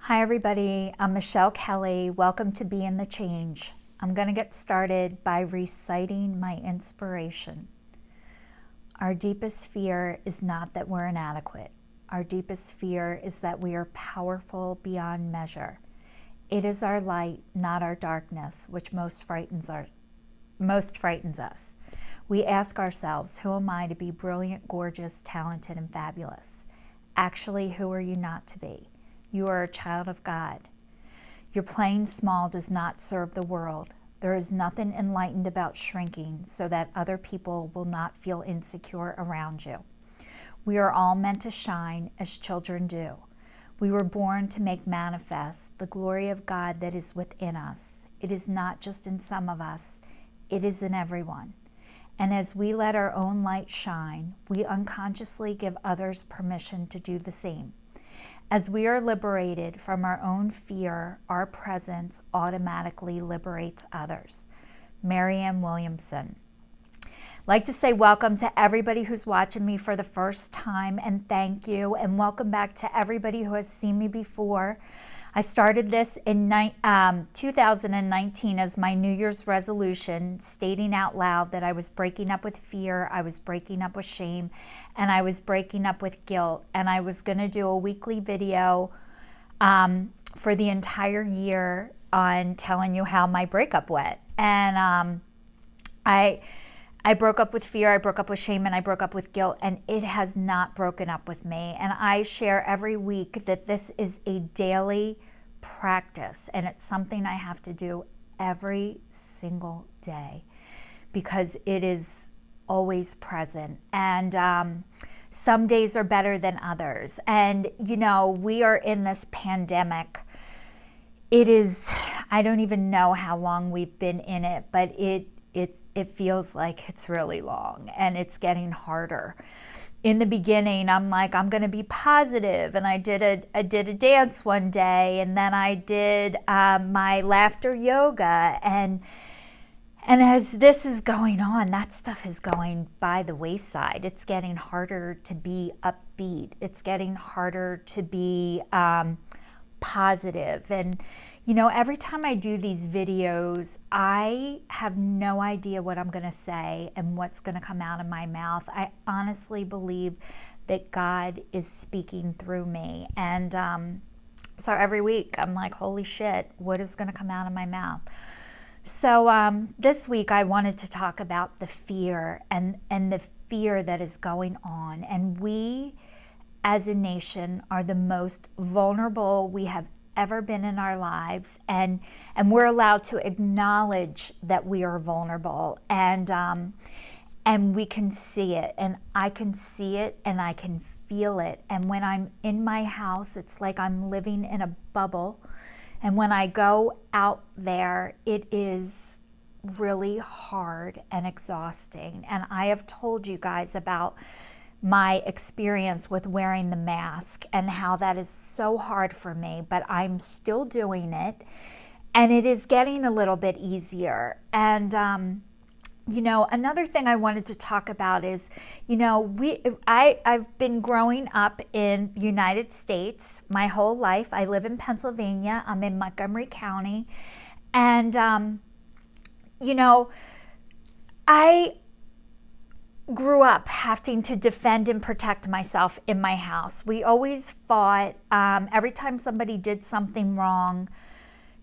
Hi everybody, I'm Michelle Kelly. Welcome to Be in the Change. I'm going to get started by reciting my inspiration. Our deepest fear is not that we're inadequate. Our deepest fear is that we are powerful beyond measure. It is our light, not our darkness, which most frightens us. We ask ourselves, who am I to be brilliant, gorgeous, talented, and fabulous? Actually, who are you not to be? You are a child of God. Your playing small does not serve the world. There is nothing enlightened about shrinking so that other people will not feel insecure around you. We are all meant to shine as children do. We were born to make manifest the glory of God that is within us. It is not just in some of us, it is in everyone. And as we let our own light shine, we unconsciously give others permission to do the same. As we are liberated from our own fear, our presence automatically liberates others. Maryam Williamson. I'd like to say welcome to everybody who's watching me for the first time, and thank you, and welcome back to everybody who has seen me before. I started this in 2019 as my New Year's resolution, stating out loud that I was breaking up with fear, I was breaking up with shame, and I was breaking up with guilt. And I was going to do a weekly video for the entire year on telling you how my breakup went. And I broke up with fear, I broke up with shame, and I broke up with guilt, and it has not broken up with me. And I share every week that this is a daily practice, and it's something I have to do every single day because it is always present. And some days are better than others. And, you know, we are in this pandemic. It is, I don't even know how long we've been in it, but it feels like it's really long, and it's getting harder. In the beginning, I'm like, I'm going to be positive, and I did a dance one day, and then I did my laughter yoga, and as this is going on, that stuff is going by the wayside. It's getting harder to be upbeat. It's getting harder to be positive. And you know, every time I do these videos, I have no idea what I'm going to say and what's going to come out of my mouth. I honestly believe that God is speaking through me. And so every week I'm like, holy shit, what is going to come out of my mouth? So this week I wanted to talk about the fear and the fear that is going on. And we as a nation are the most vulnerable we have ever been in our lives, and we're allowed to acknowledge that we are vulnerable, and we can see it, and I can see it, and I can feel it. And when I'm in my house, it's like I'm living in a bubble, and when I go out there, it is really hard and exhausting. And I have told you guys about my experience with wearing the mask and how that is so hard for me, but I'm still doing it, and it is getting a little bit easier. And you know, another thing I wanted to talk about is, you know, I've been growing up in the United States my whole life. I live in Pennsylvania. I'm in Montgomery County, and you know, I grew up having to defend and protect myself in my house. We always fought. Every time somebody did something wrong,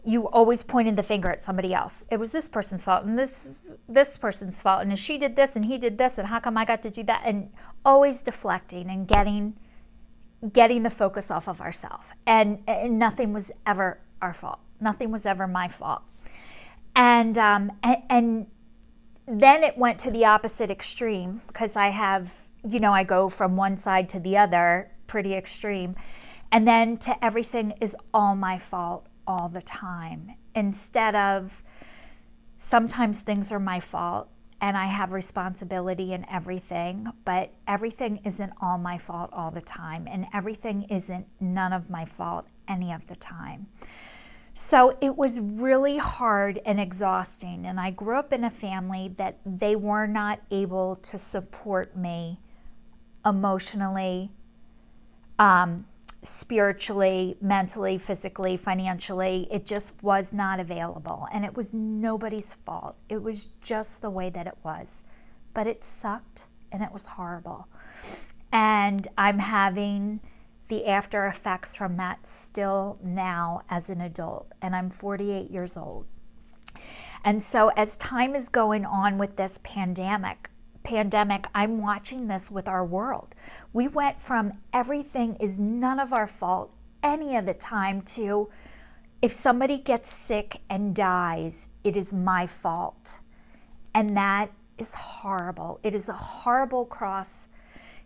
you always pointed the finger at somebody else. It was this person's fault, and this person's fault, and if she did this and he did this, and how come I got to do that? And always deflecting and getting the focus off of ourselves. And nothing was ever our fault. Nothing was ever my fault. And then it went to the opposite extreme, because I have, you know, I go from one side to the other, pretty extreme. And then to everything is all my fault all the time. Instead of sometimes things are my fault and I have responsibility in everything, but everything isn't all my fault all the time, and everything isn't none of my fault any of the time. So it was really hard and exhausting. And I grew up in a family that they were not able to support me emotionally, spiritually, mentally, physically, financially. It just was not available. And it was nobody's fault. It was just the way that it was. But it sucked and it was horrible. And I'm having the after effects from that still now as an adult. And I'm 48 years old. And so as time is going on with this pandemic, I'm watching this with our world. We went from everything is none of our fault any of the time to if somebody gets sick and dies, it is my fault. And that is horrible. It is a horrible cross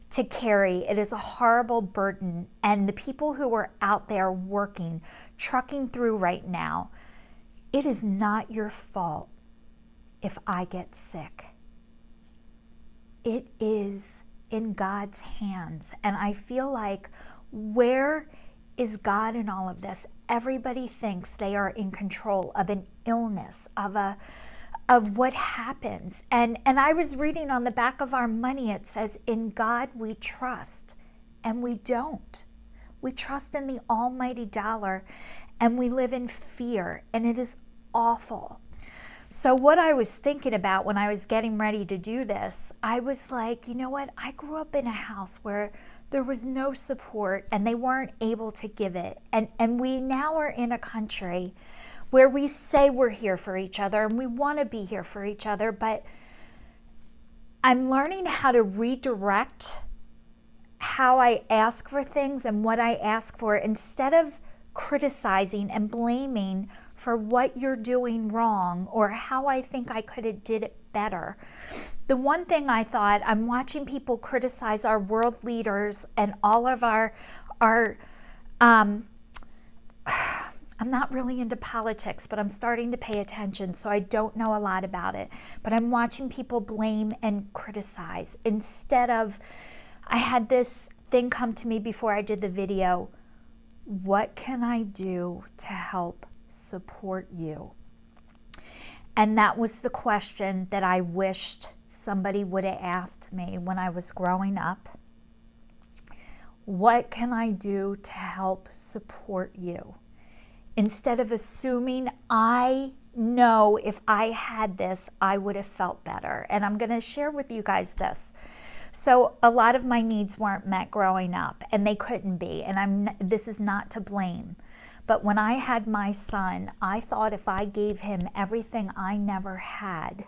to carry. It is a horrible burden. And the people who are out there working, trucking through right now, it is not your fault if I get sick. It is in God's hands. And I feel like, where is God in all of this? Everybody thinks they are in control of an illness, of what happens. And I was reading on the back of our money, it says, in God we trust. And we don't. We trust in the almighty dollar, and we live in fear, and it is awful. So what I was thinking about when I was getting ready to do this, I was like, you know what? I grew up in a house where there was no support and they weren't able to give it. And we now are in a country where we say we're here for each other and we want to be here for each other, but I'm learning how to redirect how I ask for things and what I ask for, instead of criticizing and blaming for what you're doing wrong or how I think I could have did it better. The one thing I thought, I'm watching people criticize our world leaders and all of our I'm not really into politics, but I'm starting to pay attention, so I don't know a lot about it. But I'm watching people blame and criticize instead of, I had this thing come to me before I did the video. What can I do to help support you? And that was the question that I wished somebody would have asked me when I was growing up. What can I do to help support you? Instead of assuming I know if I had this, I would have felt better. And I'm going to share with you guys this. So a lot of my needs weren't met growing up, and they couldn't be. And this is not to blame. But when I had my son, I thought if I gave him everything I never had,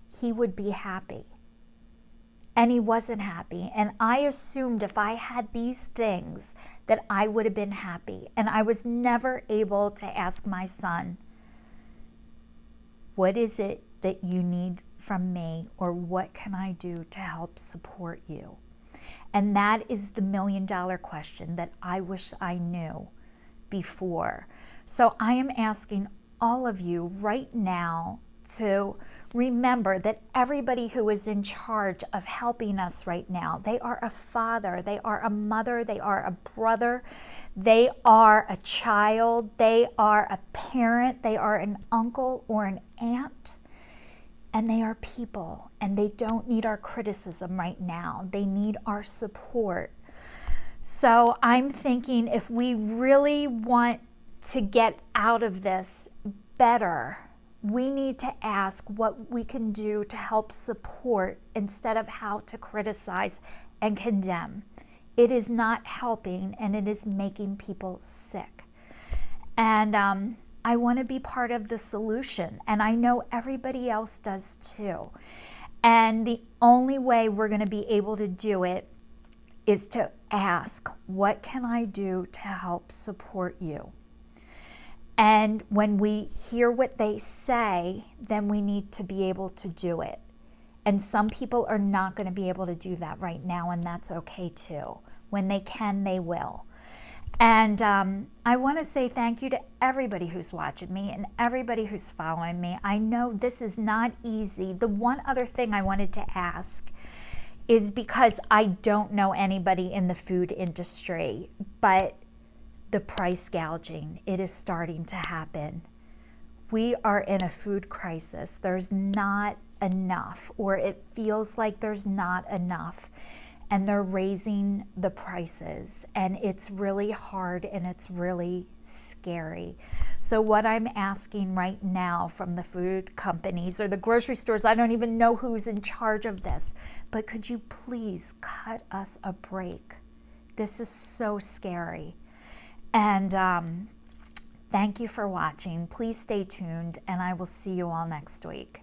he would be happy. And he wasn't happy. And I assumed if I had these things that I would have been happy. And I was never able to ask my son, what is it that you need from me, or what can I do to help support you? And that is the $1 million question that I wish I knew before. So I am asking all of you right now to remember that everybody who is in charge of helping us right now, they are a father, they are a mother, they are a brother, they are a child, they are a parent, they are an uncle or an aunt, and they are people, and they don't need our criticism right now. They need our support. So I'm thinking, if we really want to get out of this better, we need to ask what we can do to help support instead of how to criticize and condemn. It is not helping, and it is making people sick. And I want to be part of the solution, and I know everybody else does too. And the only way we're going to be able to do it is to ask, what can I do to help support you? And when we hear what they say, then we need to be able to do it. And some people are not going to be able to do that right now, and that's okay too. When they can, they will. And I want to say thank you to everybody who's watching me and everybody who's following me. I know this is not easy. The one other thing I wanted to ask is, because I don't know anybody in the food industry, but the price gouging, it is starting to happen. We are in a food crisis. There's not enough, or it feels like there's not enough. and they're raising the prices, and it's really hard and it's really scary. So what I'm asking right now from the food companies or the grocery stores, I don't even know who's in charge of this, but could you please cut us a break? This is so scary. And thank you for watching. Please stay tuned, and I will see you all next week.